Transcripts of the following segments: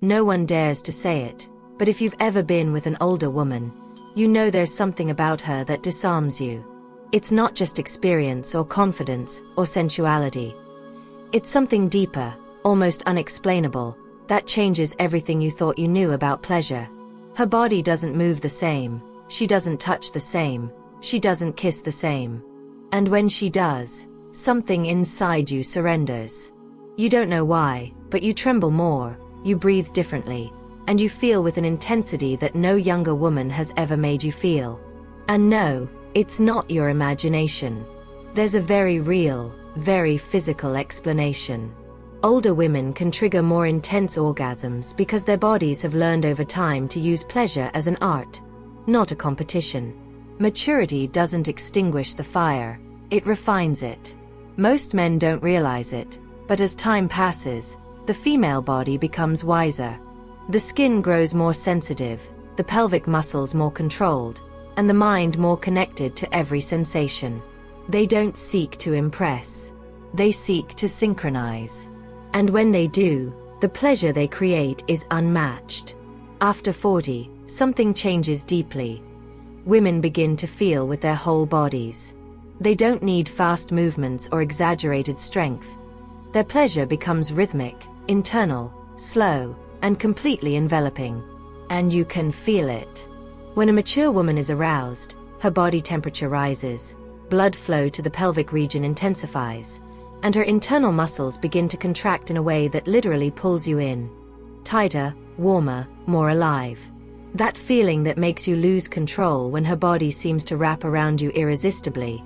No one dares to say it, but if you've ever been with an older woman, you know there's something about her that disarms you. It's not just experience or confidence or sensuality. It's something deeper, almost unexplainable, that changes everything you thought you knew about pleasure. Her body doesn't move the same, she doesn't touch the same, she doesn't kiss the same. And when she does, something inside you surrenders. You don't know why, but you tremble more, you breathe differently, and you feel with an intensity that no younger woman has ever made you feel. And no, it's not your imagination. There's a very real, very physical explanation. Older women can trigger more intense orgasms because their bodies have learned over time to use pleasure as an art, not a competition. Maturity doesn't extinguish the fire, it refines it. Most men don't realize it, but as time passes, the female body becomes wiser. The skin grows more sensitive, the pelvic muscles more controlled, and the mind more connected to every sensation. They don't seek to impress. They seek to synchronize. And when they do, the pleasure they create is unmatched. After 40, something changes deeply. Women begin to feel with their whole bodies. They don't need fast movements or exaggerated strength. Their pleasure becomes rhythmic, internal, slow, and completely enveloping. And you can feel it. When a mature woman is aroused, her body temperature rises, blood flow to the pelvic region intensifies, and her internal muscles begin to contract in a way that literally pulls you in. Tighter, warmer, more alive. That feeling that makes you lose control when her body seems to wrap around you irresistibly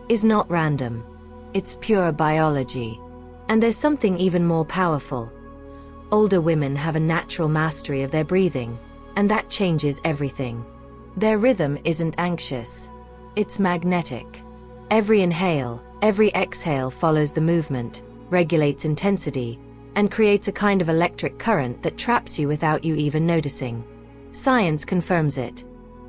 is not random. It's pure biology. And there's something even more powerful. Older women have a natural mastery of their breathing, and that changes everything. Their rhythm isn't anxious. It's magnetic. Every inhale, every exhale follows the movement, regulates intensity, and creates a kind of electric current that traps you without you even noticing. Science confirms it.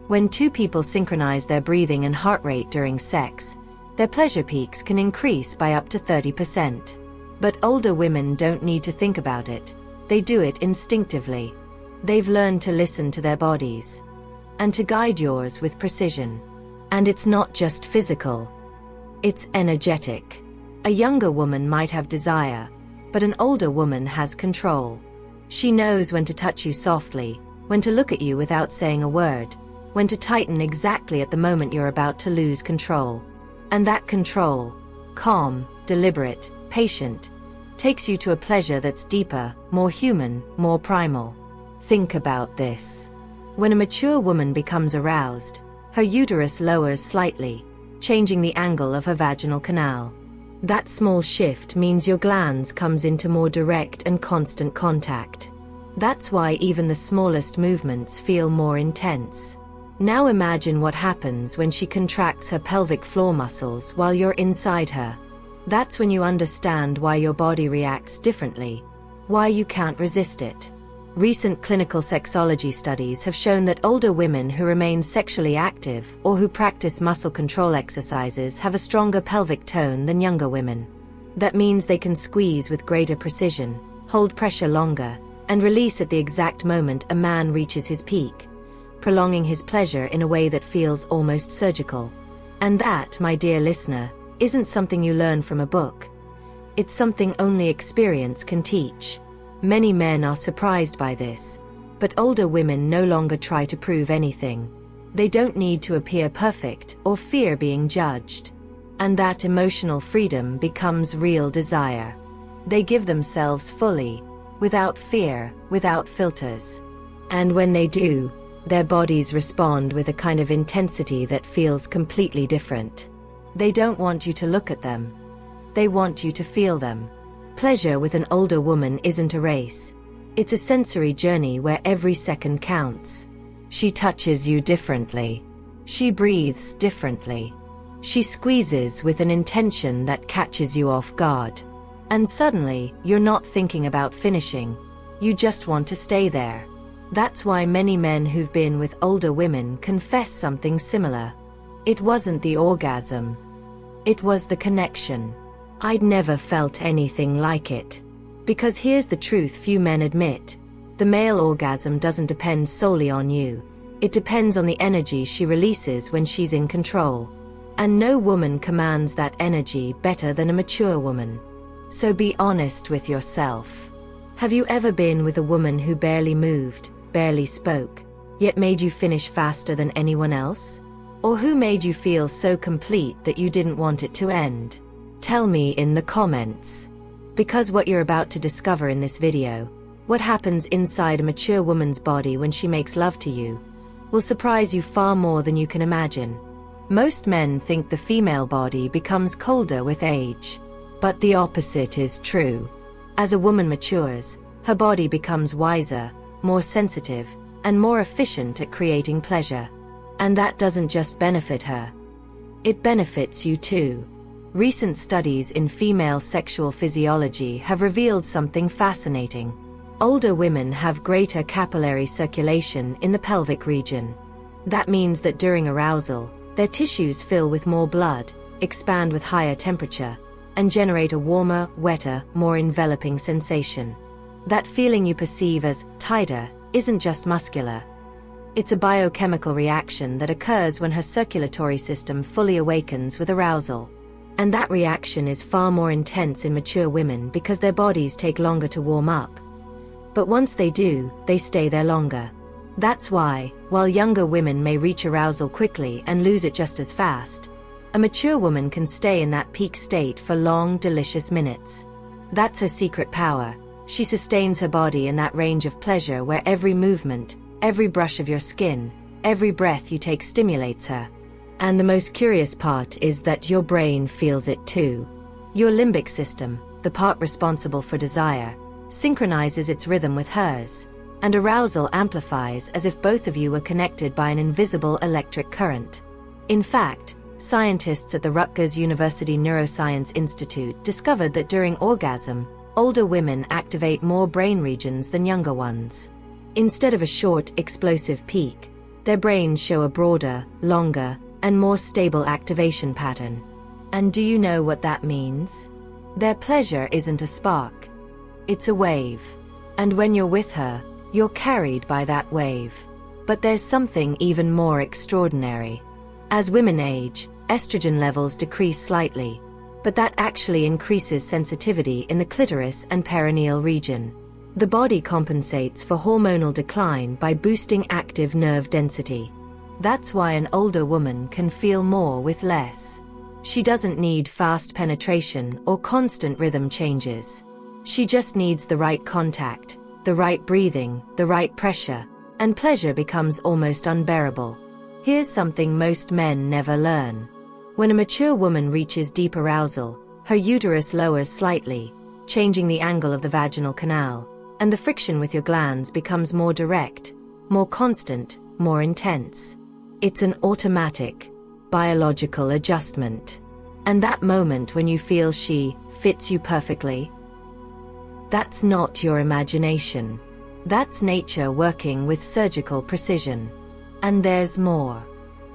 When two people synchronize their breathing and heart rate during sex, their pleasure peaks can increase by up to 30%. But older women don't need to think about it. They do it instinctively. They've learned to listen to their bodies and to guide yours with precision. And it's not just physical. It's energetic. A younger woman might have desire, but an older woman has control. She knows when to touch you softly, when to look at you without saying a word, when to tighten exactly at the moment you're about to lose control. And that control, calm, deliberate, patient, takes you to a pleasure that's deeper, more human, more primal. Think about this. When a mature woman becomes aroused, her uterus lowers slightly, changing the angle of her vaginal canal. That small shift means your glands comes into more direct and constant contact. That's why even the smallest movements feel more intense. Now imagine what happens when she contracts her pelvic floor muscles while you're inside her. That's when you understand why your body reacts differently, why you can't resist it. Recent clinical sexology studies have shown that older women who remain sexually active or who practice muscle control exercises have a stronger pelvic tone than younger women. That means they can squeeze with greater precision, hold pressure longer, and release at the exact moment a man reaches his peak, prolonging his pleasure in a way that feels almost surgical. And that, my dear listener, isn't something you learn from a book. It's something only experience can teach. Many men are surprised by this, but older women no longer try to prove anything. They don't need to appear perfect or fear being judged. And that emotional freedom becomes real desire. They give themselves fully, without fear, without filters. And when they do, their bodies respond with a kind of intensity that feels completely different. They don't want you to look at them. They want you to feel them. Pleasure with an older woman isn't a race. It's a sensory journey where every second counts. She touches you differently. She breathes differently. She squeezes with an intention that catches you off guard. And suddenly, you're not thinking about finishing. You just want to stay there. That's why many men who've been with older women confess something similar. It wasn't the orgasm. It was the connection. I'd never felt anything like it. Because here's the truth few men admit. The male orgasm doesn't depend solely on you. It depends on the energy she releases when she's in control. And no woman commands that energy better than a mature woman. So be honest with yourself. Have you ever been with a woman who barely moved, barely spoke, yet made you finish faster than anyone else? Or who made you feel so complete that you didn't want it to end? Tell me in the comments. Because what you're about to discover in this video, what happens inside a mature woman's body when she makes love to you, will surprise you far more than you can imagine. Most men think the female body becomes colder with age. But the opposite is true. As a woman matures, her body becomes wiser, more sensitive, and more efficient at creating pleasure. And that doesn't just benefit her. It benefits you too. Recent studies in female sexual physiology have revealed something fascinating. Older women have greater capillary circulation in the pelvic region. That means that during arousal, their tissues fill with more blood, expand with higher temperature, and generate a warmer, wetter, more enveloping sensation. That feeling you perceive as tighter isn't just muscular. It's a biochemical reaction that occurs when her circulatory system fully awakens with arousal. And that reaction is far more intense in mature women because their bodies take longer to warm up. But once they do, they stay there longer. That's why, while younger women may reach arousal quickly and lose it just as fast, a mature woman can stay in that peak state for long, delicious minutes. That's her secret power. She sustains her body in that range of pleasure where every movement, every brush of your skin, every breath you take stimulates her. And the most curious part is that your brain feels it too. Your limbic system, the part responsible for desire, synchronizes its rhythm with hers, and arousal amplifies as if both of you were connected by an invisible electric current. In fact, scientists at the Rutgers University Neuroscience Institute discovered that during orgasm, older women activate more brain regions than younger ones. Instead of a short, explosive peak, their brains show a broader, longer, and more stable activation pattern. And do you know what that means? Their pleasure isn't a spark. It's a wave. And when you're with her, you're carried by that wave. But there's something even more extraordinary. As women age, estrogen levels decrease slightly, but that actually increases sensitivity in the clitoris and perineal region. The body compensates for hormonal decline by boosting active nerve density. That's why an older woman can feel more with less. She doesn't need fast penetration or constant rhythm changes. She just needs the right contact, the right breathing, the right pressure, and pleasure becomes almost unbearable. Here's something most men never learn. When a mature woman reaches deep arousal, her uterus lowers slightly, changing the angle of the vaginal canal, and the friction with your glands becomes more direct, more constant, more intense. It's an automatic, biological adjustment. And that moment when you feel she fits you perfectly, that's not your imagination. That's nature working with surgical precision. And there's more.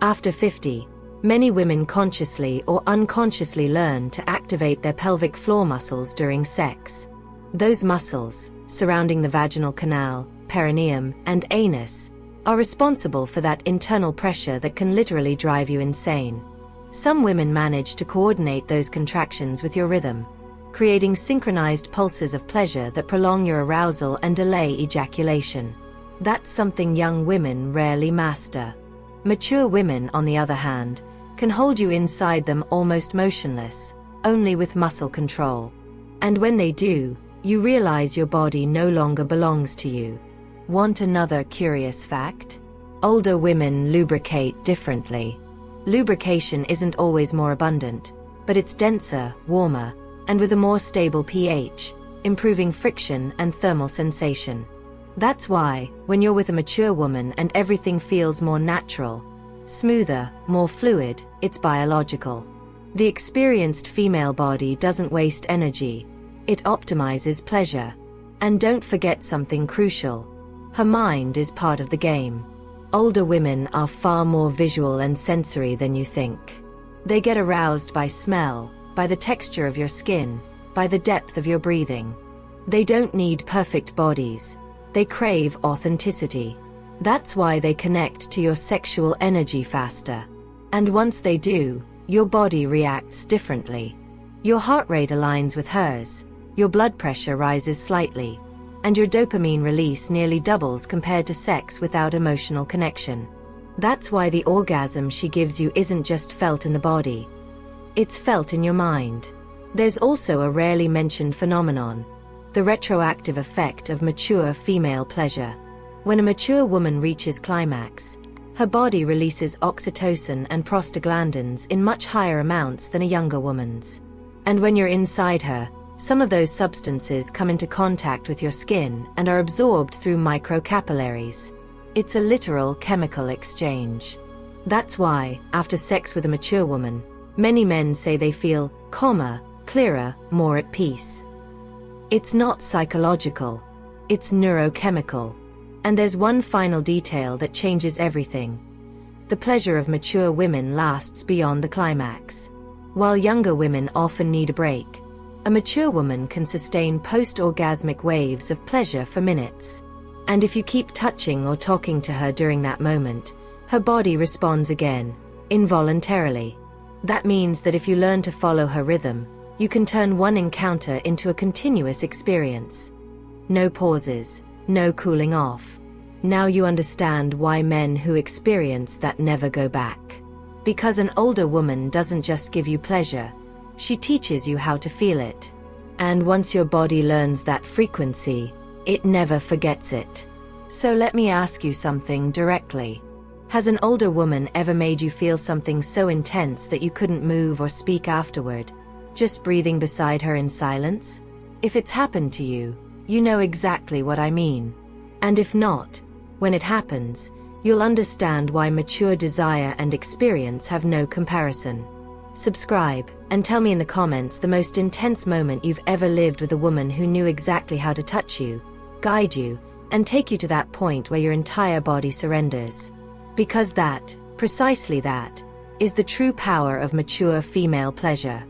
After 50, many women consciously or unconsciously learn to activate their pelvic floor muscles during sex. Those muscles, surrounding the vaginal canal, perineum, and anus, are responsible for that internal pressure that can literally drive you insane. Some women manage to coordinate those contractions with your rhythm, creating synchronized pulses of pleasure that prolong your arousal and delay ejaculation. That's something young women rarely master. Mature women, on the other hand, can hold you inside them almost motionless, only with muscle control. And when they do, you realize your body no longer belongs to you. Want another curious fact? Older women lubricate differently. Lubrication isn't always more abundant, but it's denser, warmer, and with a more stable pH, improving friction and thermal sensation. That's why, when you're with a mature woman and everything feels more natural, smoother, more fluid, it's biological. The experienced female body doesn't waste energy. It optimizes pleasure. And don't forget something crucial. Her mind is part of the game. Older women are far more visual and sensory than you think. They get aroused by smell, by the texture of your skin, by the depth of your breathing. They don't need perfect bodies. They crave authenticity. That's why they connect to your sexual energy faster. And once they do, your body reacts differently. Your heart rate aligns with hers, your blood pressure rises slightly, and your dopamine release nearly doubles compared to sex without emotional connection. That's why the orgasm she gives you isn't just felt in the body. It's felt in your mind. There's also a rarely mentioned phenomenon, the retroactive effect of mature female pleasure. When a mature woman reaches climax, her body releases oxytocin and prostaglandins in much higher amounts than a younger woman's. And when you're inside her, some of those substances come into contact with your skin and are absorbed through microcapillaries. It's a literal chemical exchange. That's why, after sex with a mature woman, many men say they feel calmer, clearer, more at peace. It's not psychological. It's neurochemical. And there's one final detail that changes everything. The pleasure of mature women lasts beyond the climax. While younger women often need a break, a mature woman can sustain post-orgasmic waves of pleasure for minutes. And if you keep touching or talking to her during that moment, her body responds again, involuntarily. That means that if you learn to follow her rhythm, you can turn one encounter into a continuous experience. No pauses, no cooling off. Now you understand why men who experience that never go back. Because an older woman doesn't just give you pleasure, she teaches you how to feel it. And once your body learns that frequency, it never forgets it. So let me ask you something directly. Has an older woman ever made you feel something so intense that you couldn't move or speak afterward, just breathing beside her in silence? If it's happened to you, you know exactly what I mean. And if not, when it happens, you'll understand why mature desire and experience have no comparison. Subscribe, and tell me in the comments the most intense moment you've ever lived with a woman who knew exactly how to touch you, guide you, and take you to that point where your entire body surrenders. Because that, precisely that, is the true power of mature female pleasure.